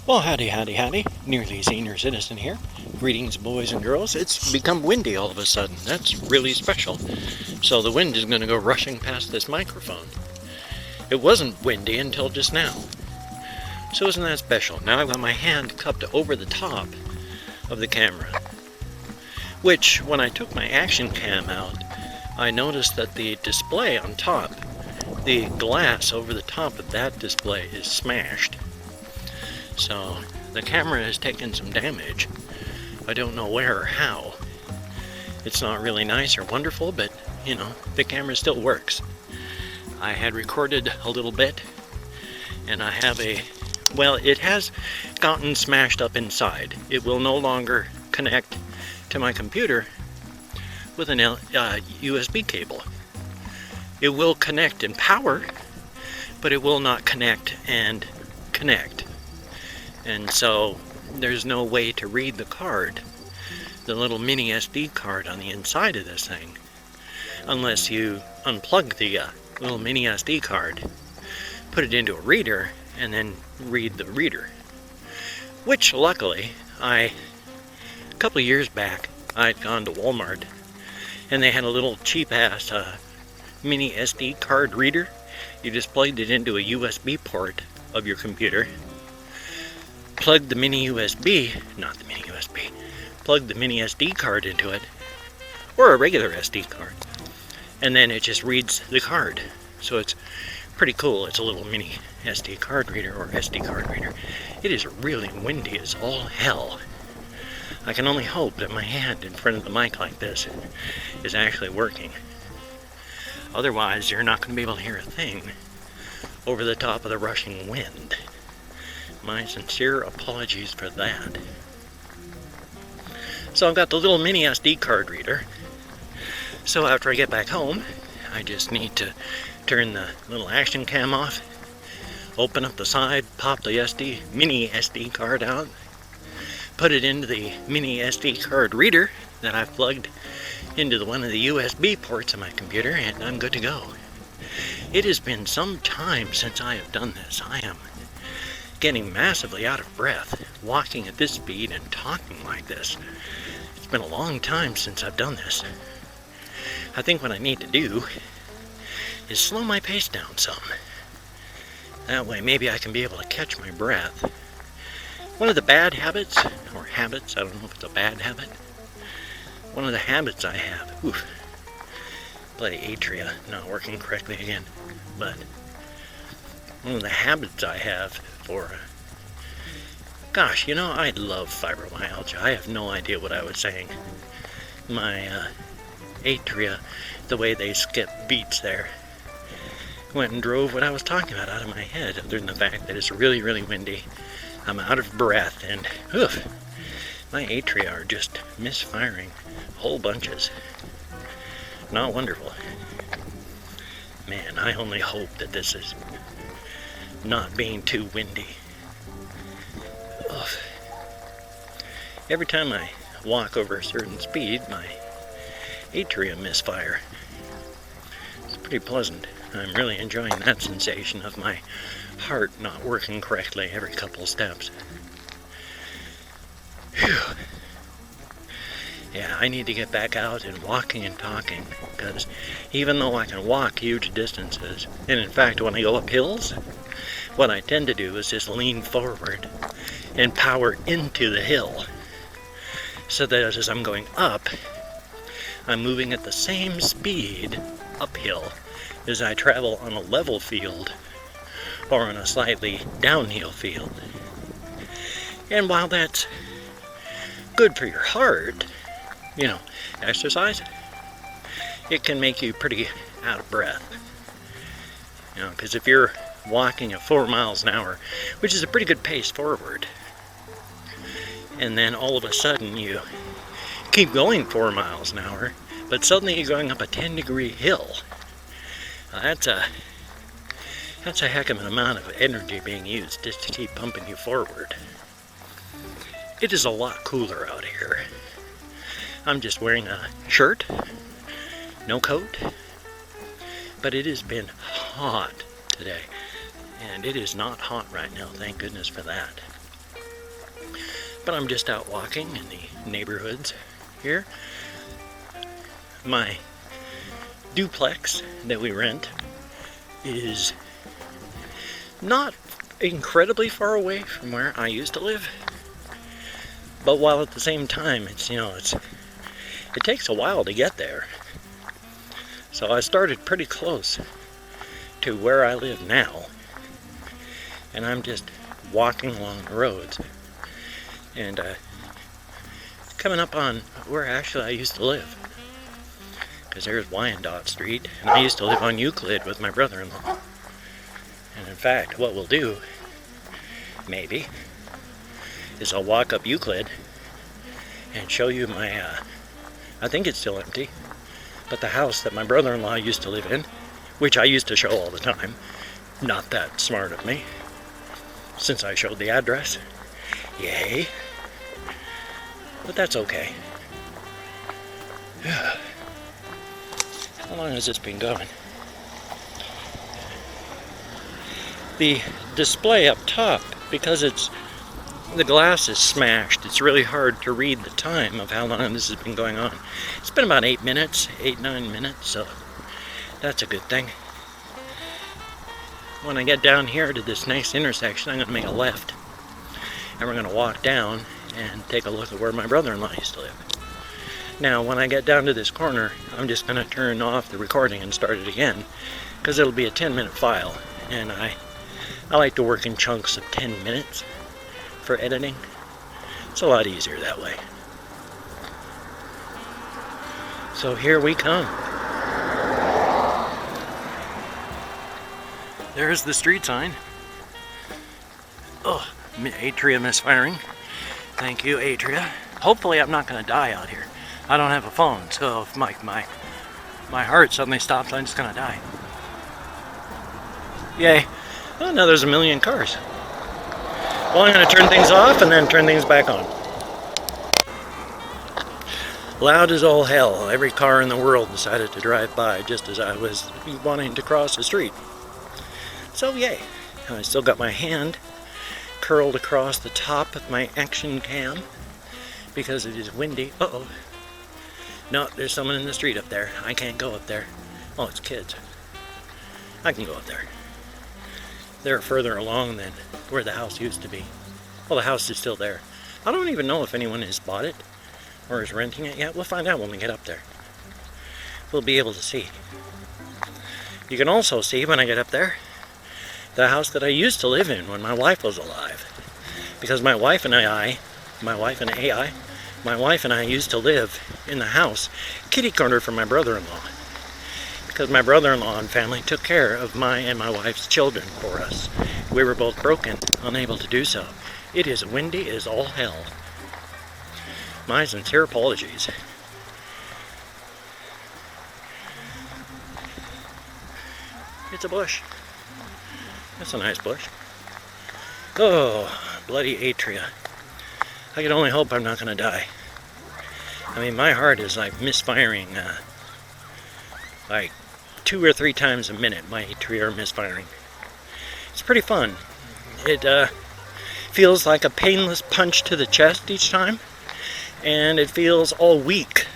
Well, howdy, howdy, howdy. Nearly Senior Citizen here. Greetings, boys and girls. It's become windy all of a sudden. That's really special. So the wind is going to go rushing past this microphone. It wasn't windy until just now. So isn't that special? Now I've got my hand cupped over the top of the camera. Which, when I took my action cam out, I noticed that the display on top, the glass over the top of that display is smashed. So the camera has taken some damage. I don't know where or how. It's not really nice or wonderful, but you know, the camera still works. I had recorded a little bit, and I have it has gotten smashed up inside. It will no longer connect to my computer with an USB cable. It will connect and power, but it will not connect and connect. And so there's no way to read the card, the little mini SD card on the inside of this thing, unless you unplug the little mini SD card, put it into a reader, and then read the reader. Which, luckily, a couple of years back, I'd gone to Walmart, and they had a little cheap-ass mini SD card reader. You just plugged it into a USB port of your computer, plugged the mini plugged the mini SD card into it, or a regular SD card, and then it just reads the card. So it's pretty cool. It's a little mini SD card reader or SD card reader. It is really windy as all hell. I can only hope that my hand in front of the mic like this is actually working. Otherwise, you're not going to be able to hear a thing over the top of the rushing wind. My sincere apologies for that. So I've got the little mini SD card reader. So after I get back home, I just need to turn the little action cam off, open up the side, pop the mini SD card out, put it into the mini SD card reader that I've plugged into one of the USB ports of my computer, and I'm good to go. It has been some time since I have done this. I am getting massively out of breath, walking at this speed and talking like this. It's been a long time since I've done this. I think what I need to do is slow my pace down some. That way maybe I can be able to catch my breath. One of the bad habits, I don't know if it's a bad habit. One of the habits I have, bloody atria not working correctly again, but one of the habits I have for, I love fibromyalgia. I have no idea what I was saying. My atria, the way they skip beats there, went and drove what I was talking about out of my head, other than the fact that it's really, really windy. I'm out of breath, and my atria are just misfiring whole bunches. Not wonderful. Man, I only hope that this is not being too windy. Ugh. Every time I walk over a certain speed, my atria misfire. It's pretty pleasant. I'm really enjoying that sensation of my heart not working correctly every couple steps. Phew. Yeah, I need to get back out and walking and talking, because even though I can walk huge distances, and in fact when I go up hills, what I tend to do is just lean forward and power into the hill, so that as I'm going up, I'm moving at the same speed uphill as I travel on a level field or on a slightly downhill field. And while that's good for your heart, exercise, it can make you pretty out of breath. Because if you're walking at 4 miles an hour, which is a pretty good pace forward, and then all of a sudden you keep going 4 miles an hour, but suddenly you're going up a 10-degree hill, that's a heck of an amount of energy being used just to keep pumping you forward. It is a lot cooler out here. I'm just wearing a shirt, no coat, but it has been hot today, and it is not hot right now, thank goodness for that. But I'm just out walking in the neighborhoods here. My duplex that we rent is not incredibly far away from where I used to live, but while at the same time it takes a while to get there. So I started pretty close to where I live now, and I'm just walking along the roads and coming up on where actually I used to live, because there's Wyandotte Street, and I used to live on Euclid with my brother-in-law. And in fact, what we'll do, maybe, is I'll walk up Euclid and show you my, I think it's still empty, but the house that my brother-in-law used to live in, which I used to show all the time. Not that smart of me, since I showed the address. Yay. But that's okay. How long has this been going? The display up top, because the glass is smashed, it's really hard to read the time of how long this has been going on. It's been about 8 minutes, 8-9 minutes, so that's a good thing. When I get down here to this next intersection, I'm going to make a left, and we're going to walk down and take a look at where my brother-in-law used to live. Now, when I get down to this corner, I'm just going to turn off the recording and start it again, because it'll be a 10-minute file, and I like to work in chunks of 10 minutes for editing. It's a lot easier that way. So here we come. There's the street sign. Oh, Atria misfiring. Thank you, Atria. Hopefully I'm not going to die out here. I don't have a phone, so if my heart suddenly stops, I'm just going to die. Yay. Oh, now there's a million cars. Well, I'm going to turn things off and then turn things back on. Loud as all hell. Every car in the world decided to drive by just as I was wanting to cross the street. So yay. I still got my hand curled across the top of my action cam because it is windy. Uh-oh. No, there's someone in the street up there. I can't go up there. Oh, it's kids. I can go up there. They're further along than where the house used to be. Well, the house is still there. I don't even know if anyone has bought it or is renting it yet. We'll find out when we get up there. We'll be able to see. You can also see when I get up there the house that I used to live in when my wife was alive. Because my wife and I used to live in the house kitty corner from my brother-in-law. Because my brother-in-law and family took care of my and my wife's children for us. We were both broken, unable to do so. It is windy as all hell. My sincere apologies. It's a bush. That's a nice bush. Oh, bloody Atria. I can only hope I'm not going to die. I mean, my heart is like misfiring, like 2 or 3 times a minute. My atria are misfiring. It's pretty fun. It feels like a painless punch to the chest each time, and it feels all weak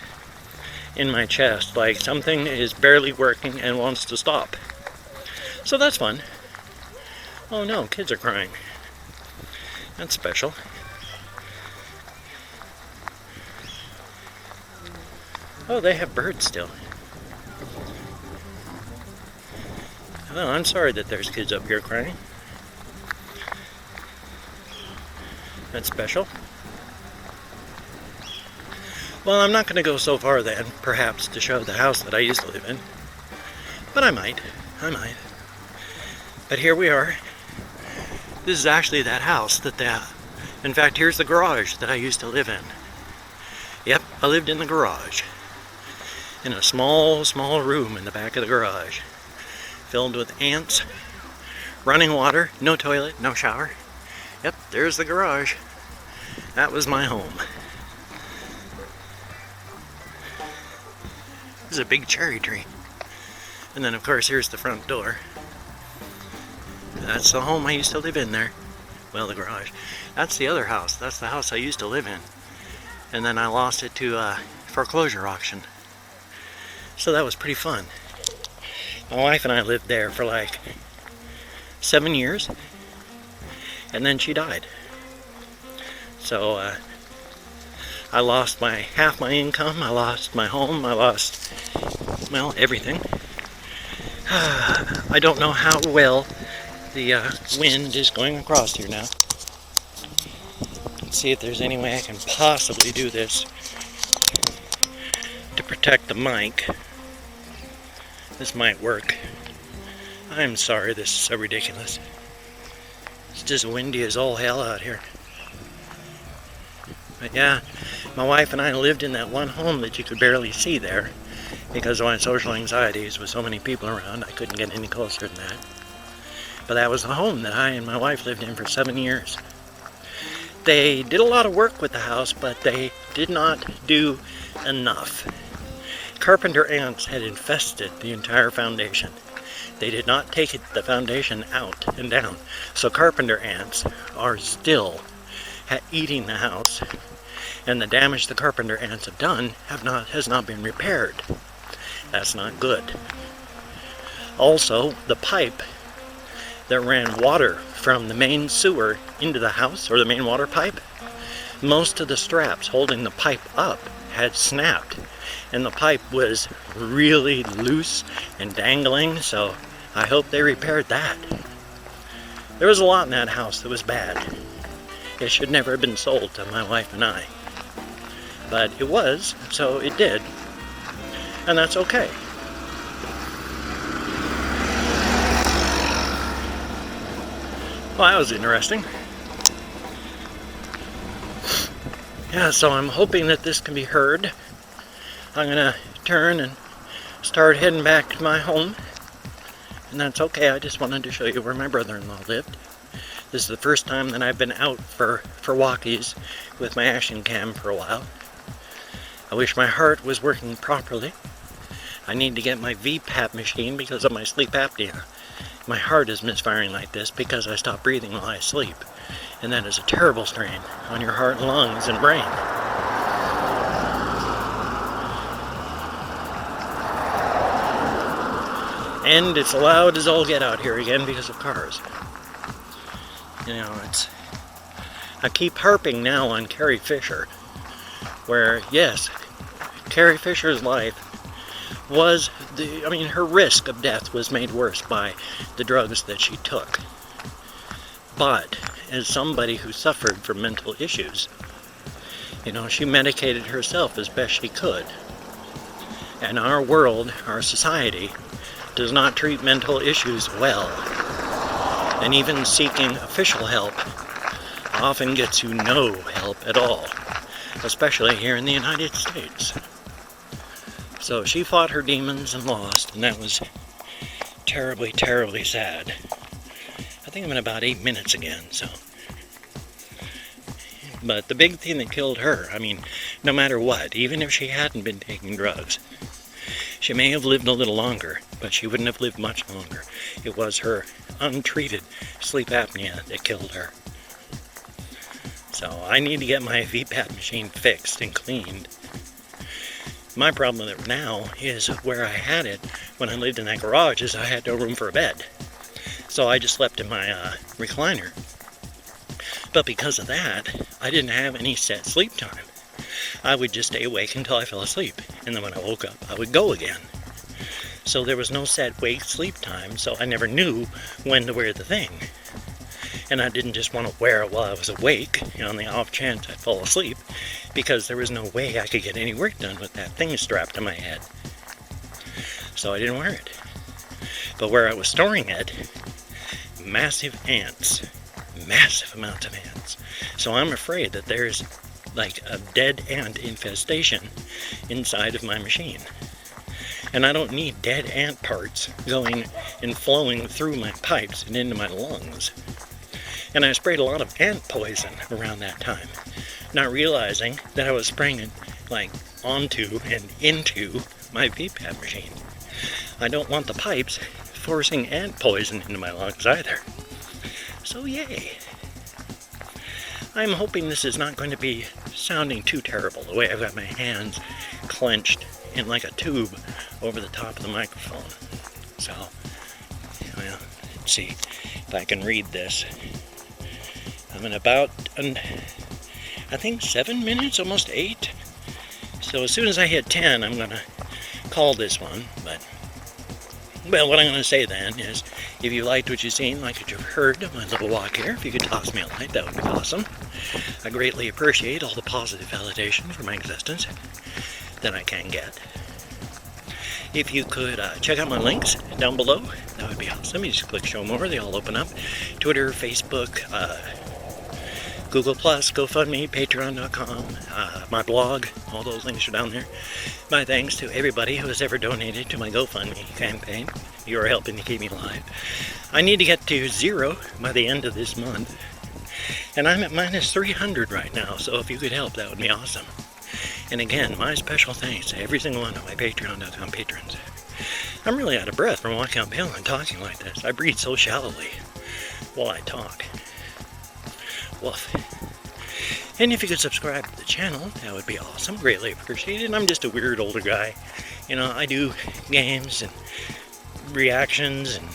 in my chest, like something is barely working and wants to stop. So that's fun. Oh no, kids are crying. That's special. Oh, they have birds still. Well, I'm sorry that there's kids up here crying. That's special. Well, I'm not going to go so far then, perhaps, to show the house that I used to live in. But I might. But here we are. This is actually that house in fact, here's the garage that I used to live in. Yep, I lived in the garage. In a small room in the back of the garage. Filled with ants, running water, no toilet, no shower. Yep, there's the garage. That was my home. This is a big cherry tree. And then, of course, here's the front door. That's the home I used to live in there. well, the garage. That's the other house. That's the house I used to live in. And then I lost it to a foreclosure auction. So that was pretty fun. My wife and I lived there for like 7 years. And then she died. So I lost half my income. I lost my home. I lost, well, everything. I don't know how well the wind is going across here now. Let's see if there's any way I can possibly do this to protect the mic. This might work. I'm sorry this is so ridiculous. It's just windy as all hell out here. But yeah, my wife and I lived in that one home that you could barely see there because of my social anxieties with so many people around. I couldn't get any closer than that. But that was the home that I and my wife lived in for 7 years. They did a lot of work with the house, but they did not do enough. Carpenter ants had infested the entire foundation. They did not take the foundation out and down. So carpenter ants are still eating the house, and the damage the carpenter ants have done has not been repaired. That's not good. Also, the pipe that ran water from the main sewer into the house, or the main water pipe, most of the straps holding the pipe up had snapped, and the pipe was really loose and dangling, so I hope they repaired that. There was a lot in that house that was bad. It should never have been sold to my wife and I. But it was, so it did. And that's okay. Well, that was interesting. Yeah, so I'm hoping that this can be heard. I'm gonna turn and start heading back to my home. And that's okay, I just wanted to show you where my brother-in-law lived. This is the first time that I've been out for Walkies with my action cam for a while. I wish my heart was working properly. I need to get my VPAP machine because of my sleep apnea. My heart is misfiring like this because I stop breathing while I sleep. And that is a terrible strain on your heart, lungs, and brain. And it's loud as all get out here again because of cars. You know, I keep harping now on Carrie Fisher, where, yes, Carrie Fisher's life was, her risk of death was made worse by the drugs that she took. But, as somebody who suffered from mental issues, she medicated herself as best she could. And our world, our society, does not treat mental issues well. And even seeking official help often gets you no help at all, especially here in the United States. So she fought her demons and lost, and that was terribly, terribly sad. I think I'm in about 8 minutes again, so. But the big thing that killed her, no matter what, even if she hadn't been taking drugs, she may have lived a little longer, but she wouldn't have lived much longer. It was her untreated sleep apnea that killed her. So I need to get my VPAP machine fixed and cleaned. My problem with it now is where I had it when I lived in that garage is I had no room for a bed. So I just slept in my recliner. But because of that, I didn't have any set sleep time. I would just stay awake until I fell asleep, and then when I woke up, I would go again. So there was no set wake-sleep time, so I never knew when to wear the thing. And I didn't just want to wear it while I was awake, on the off chance I'd fall asleep, because there was no way I could get any work done with that thing strapped to my head. So I didn't wear it. But where I was storing it, massive ants. Massive amounts of ants. So I'm afraid that there's like a dead ant infestation inside of my machine. And I don't need dead ant parts going and flowing through my pipes and into my lungs. And I sprayed a lot of ant poison around that time, not realizing that I was spraying it onto and into my VPAP machine. I don't want the pipes forcing ant poison into my lungs either. So yay. I'm hoping this is not going to be sounding too terrible, the way I've got my hands clenched in like a tube over the top of the microphone. So, well, let's see if I can read this. I'm in about, I think 7 minutes, almost 8. So as soon as I hit 10, I'm going to call this one. But, well, what I'm going to say then is, if you liked what you've seen, like what you've heard of my little walk here, if you could toss me a like, that would be awesome. I greatly appreciate all the positive validation for my existence that I can get. If you could check out my links down below, that would be awesome. You just click show more, they all open up. Twitter, Facebook, Google+, GoFundMe, Patreon.com, my blog, all those links are down there. My thanks to everybody who has ever donated to my GoFundMe campaign. You are helping to keep me alive. I need to get to 0 by the end of this month. And I'm at minus 300 right now, so if you could help, that would be awesome. And again, my special thanks to every single one of my Patreon.com patrons. I'm really out of breath from walking uphill and talking like this. I breathe so shallowly while I talk. Woof. And if you could subscribe to the channel, that would be awesome. Greatly appreciated. I'm just a weird older guy. You know, I do games and reactions and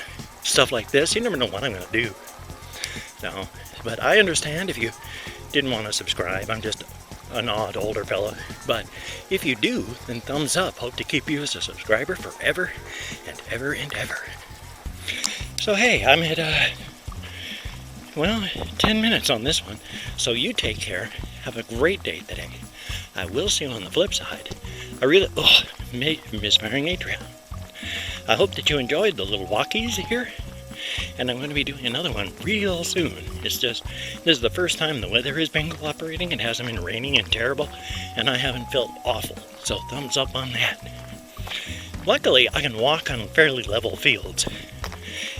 stuff like this. You never know what I'm going to do. No, but I understand if you didn't want to subscribe. I'm just an odd older fella. But if you do, then thumbs up. Hope to keep you as a subscriber forever and ever and ever. So hey, I'm at, well, 10 minutes on this one. So you take care. Have a great day today. I will see you on the flip side. I really, misfiring Atria. I hope that you enjoyed the little walkies here. And I'm going to be doing another one real soon. It's just, this is the first time the weather has been cooperating. It hasn't been raining and terrible, and I haven't felt awful. So thumbs up on that. Luckily, I can walk on fairly level fields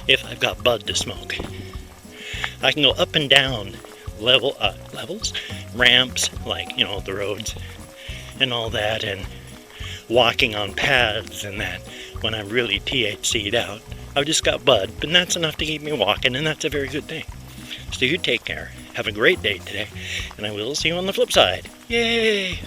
if I've got bud to smoke. I can go up and down levels, ramps, like, you know, the roads and all that, and walking on paths and that when I'm really THC'd out. I've just got bud, but that's enough to keep me walking, and that's a very good thing. So you take care. Have a great day today, and I will see you on the flip side. Yay!